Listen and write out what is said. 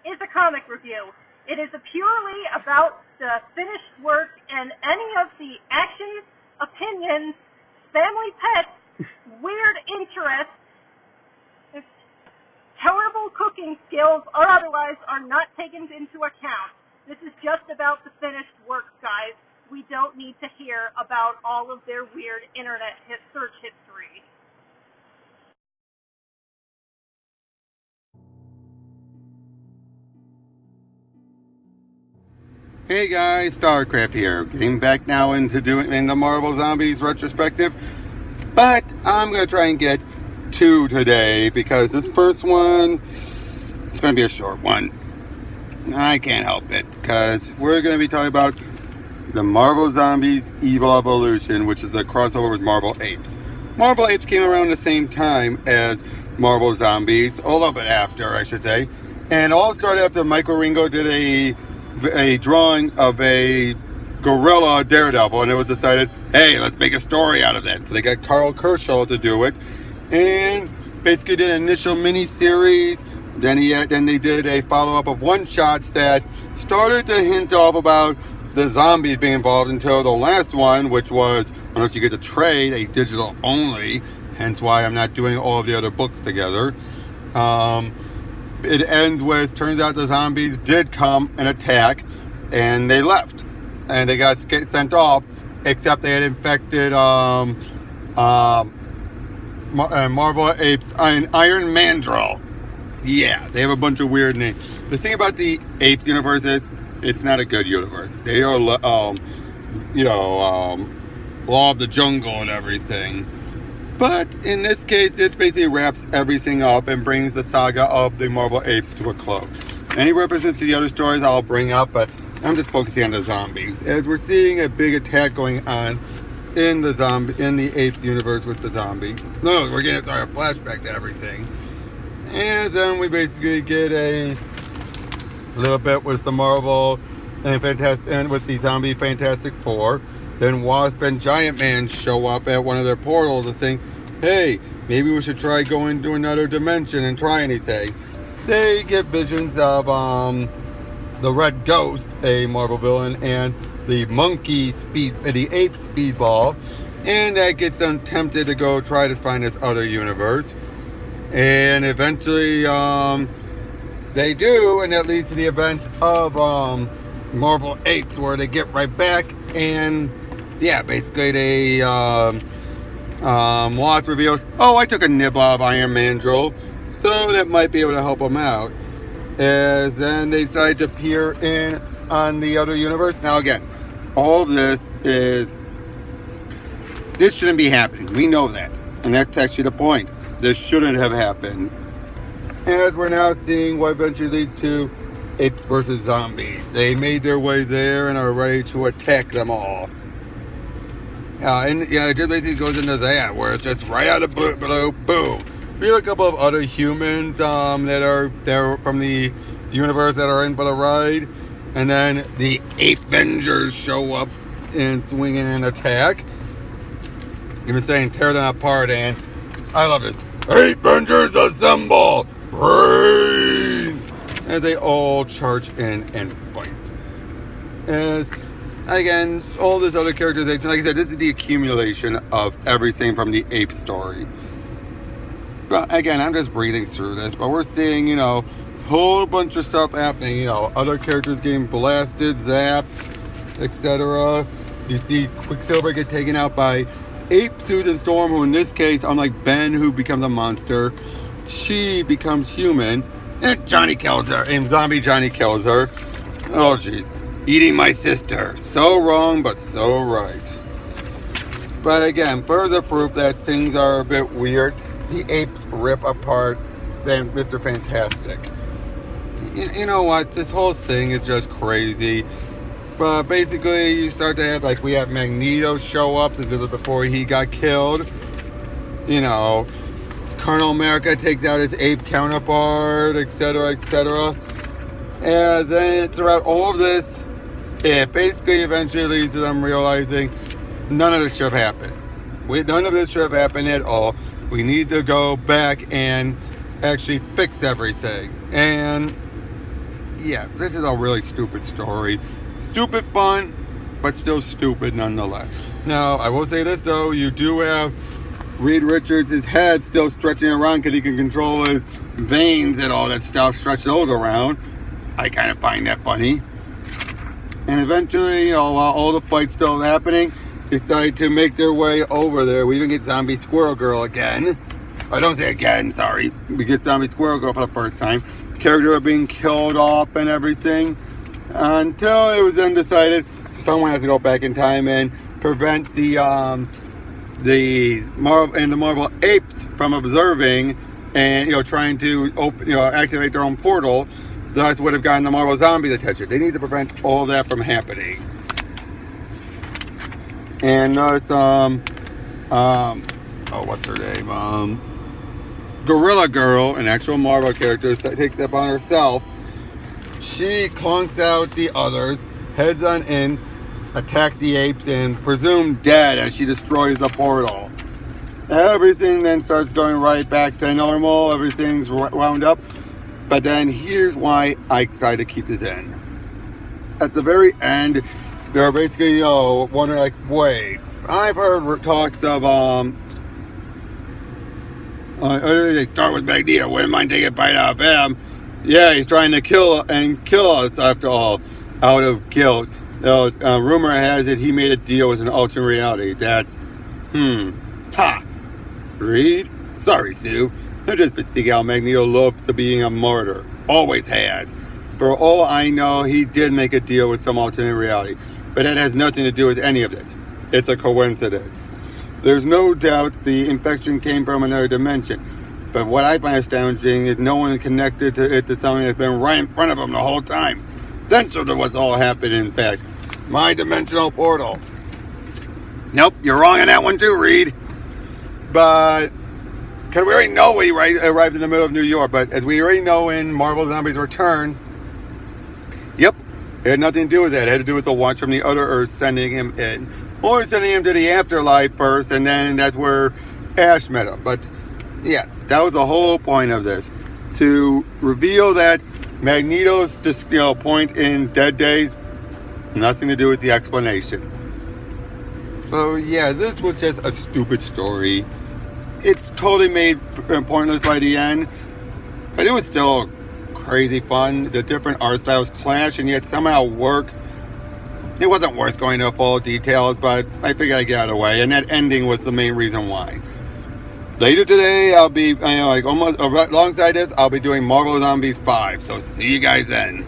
is a comic review. It is purely about the finished work and any of the actions, opinions, family pets, weird interests, terrible cooking skills, or otherwise are not taken into account. This is just about the finished work, guys. We don't need to hear about all of their weird internet search history. Hey guys, StarCraft here. Getting back now into doing the Marvel Zombies retrospective, but I'm gonna try and get two today because this first one it's gonna be a short one. I can't help it because we're gonna be talking about the Marvel Zombies Evil Evolution, which is the crossover with Marvel Apes. Marvel Apes came around the same time as Marvel Zombies, a little bit after, I should say, and all started after Michael Ringo did a drawing of a gorilla Daredevil, and it was decided, hey, let's make a story out of that. So they got Carl Kershaw to do it, and basically did an initial mini-series. Then they did a follow-up of one-shots that started to hint off about the zombies being involved until the last one, which was, unless you get to trade, a digital only, hence why I'm not doing all of the other books together. It ends with, turns out the zombies did come and attack, and they left, and they got sent off, except they had infected Marvel Apes and Iron Mandrill. Yeah, they have a bunch of weird names. The thing about the Apes universe is, it's not a good universe. They are, law of the jungle and everything. But in this case, this basically wraps everything up and brings the saga of the Marvel Apes to a close. Any references to the other stories I'll bring up, but I'm just focusing on the zombies, as we're seeing a big attack going on in the Apes universe with the zombies. No, we're getting a flashback to everything. And then we basically get a little bit with the Marvel and with the zombie Fantastic Four. Then Wasp and Giant Man show up at one of their portals and think, hey, maybe we should try going to another dimension and try anything. They get visions of the Red Ghost, a Marvel villain, and the the ape Speedball, and that gets them tempted to go try to find this other universe. And eventually they do, and that leads to the events of Marvel Apes, where they get right back, and yeah, basically they Wasp reveals, oh, I took a nibble of Iron Mandrill, so that might be able to help them out. As then they decide to peer in on the other universe. Now again, all of this shouldn't be happening. We know that, and that's actually the point. This shouldn't have happened. As we're now seeing what eventually leads to Apes versus Zombies. They made their way there and are ready to attack them all. And yeah, it just basically goes into that, where it's just right out of blue, boom. We have a couple of other humans that are from the universe that are in for the ride. And then the Ape Avengers show up and swing in and attack. Even saying tear them apart, and I love this. Ape Avengers assemble! Brains! As they all charge in and fight. As, again, all this other characterization, like I said, this is the accumulation of everything from the Ape story. But again, I'm just breathing through this, but we're seeing, whole bunch of stuff happening, other characters getting blasted, zapped, etc. You see Quicksilver get taken out by Ape Susan Storm, who in this case, unlike Ben, who becomes a monster, she becomes human, and Johnny kills her, and zombie Johnny kills her. Oh jeez, eating my sister. So wrong, but so right. But again, further proof that things are a bit weird. The apes rip apart Mr. Fantastic. You know what? This whole thing is just crazy. But basically, you start to have, we have Magneto show up. This was before he got killed. Colonel America takes out his ape counterpart, etc., etc. And then throughout all of this, it basically eventually leads to them realizing none of this should have happened. None of this should have happened at all. We need to go back and actually fix everything. And yeah, this is a really stupid story. Stupid fun, but still stupid nonetheless. Now, I will say this though, you do have Reed Richards' head still stretching around because he can control his veins and all that stuff, stretch those around. I kind of find that funny. And eventually, while all the fights still happening, decide to make their way over there. We even get Zombie Squirrel Girl again. I don't say again, sorry. We get Zombie Squirrel Girl for the first time. The characters are being killed off and everything. Until it was then decided someone has to go back in time and prevent the Marvel Apes from observing and trying to activate their own portal. That's would have gotten the Marvel Zombies' attention. They need to prevent all that from happening. And what's her name? Gorilla Girl, an actual Marvel character, takes it upon herself. She clunks out the others, heads on in, attacks the apes, and presumed dead as she destroys the portal. Everything then starts going right back to normal. Everything's wound up. But then here's why I decided to keep this in. At the very end, they're basically wondering like, wait, I've heard talks of they start with Magneto. Wouldn't mind taking a bite out of him. Yeah, he's trying to kill us after all, out of guilt. Rumor has it he made a deal with an alternate reality. That's ha. Reed? Sorry, Sue. I've just been thinking how Magneto loves to being a martyr. Always has. For all I know, he did make a deal with some alternate reality. But that has nothing to do with any of this. It's a coincidence. There's no doubt the infection came from another dimension. But what I find astounding is no one connected to something that's been right in front of them the whole time. Central to what's all happened, in fact. My dimensional portal. Nope, you're wrong on that one too, Reed. But, because we already know he arrived in the middle of New York, but as we already know in Marvel Zombies Return, yep, it had nothing to do with that. It had to do with the watch from the other Earth sending him in. Or sending him to the afterlife first, and then that's where Ash met him. But, yeah, that was the whole point of this. To reveal that Magneto's point in Dead Days, nothing to do with the explanation. So, yeah, this was just a stupid story. It's totally made pointless by the end, but it was still crazy fun. The different art styles clash and yet somehow work. It wasn't worth going into full details, but I figured I'd get out of the way, and that ending was the main reason why. Later today, I'll be, almost alongside this, I'll be doing Marvel Zombies 5, so see you guys then.